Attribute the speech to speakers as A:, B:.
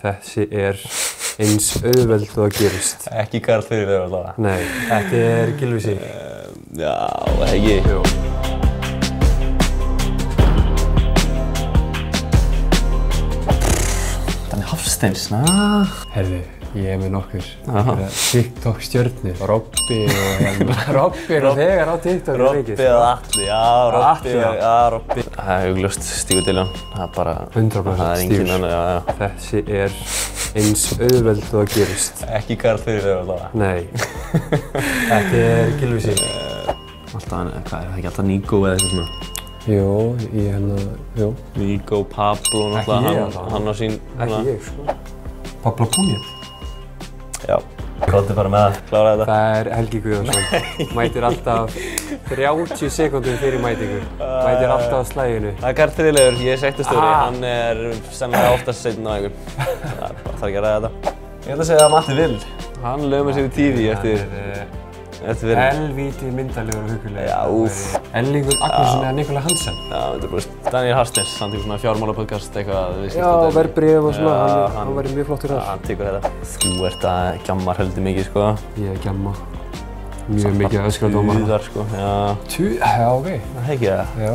A: Þessi eins auðveld og það gerist.
B: Ekki Karl Fyrirleifur allavega.
A: Nei, þetta Gylfi Sig.
B: Já, ekki.
A: Jú.
B: Danni Hafsteins,
A: Herðu, ég með nokkur. TikTok stjörnur. Robbi og Robbi þegar á TikTok.
B: Robbi eða Atli, já, Robbi. Það augljóst Stígur Diljón, það bara
A: 100%
B: Stígur.
A: Þessi eins auðveld og það gerist.
B: Ekki Karl Fyrirleifur allavega.
A: Nei, þetta Gylfi Sig.
B: Alltaf, hvað er það ekki alltaf Nico eða eitthvað svona?
A: Jú, jú.
B: Nico, Pablo, náttúrulega, hann á sín...
A: Ekki ég, sko. Pablo Puniet.
B: Já, Koti bara með að klára þetta.
A: Það Helgi Guðjónsson. Mætir alltaf 30 sekúndum fyrir mætingu. Mætir alltaf á slæginu.
B: Það Karl Fyrirleifur, ég sektarstjóri, hann sennilega oftast seinna á einhvern. Það þarf ekki að ræða þetta. Ég ætla að segja að Matti Vill. Hann laumar sér í TV eftir
A: Helvíti myndalegur og hugulegur.
B: Já, úff.
A: Ellingur Agnarsson eða Nikolaj Hansen.
B: Já, þetta bara Daniel Hafsteins, hann tekur svona fjármálapodcast eitthvað.
A: Já, verðbréf og svona, hann væri mjög flottur þar.
B: Hann tekur þetta. Þú ert að gjammar heldur mikið, sko.
A: Ég gjamma. Mjög mikið öskra dómara.
B: Tuðar, sko, já.
A: Já, ok.
B: Það er ekki það.
A: Já.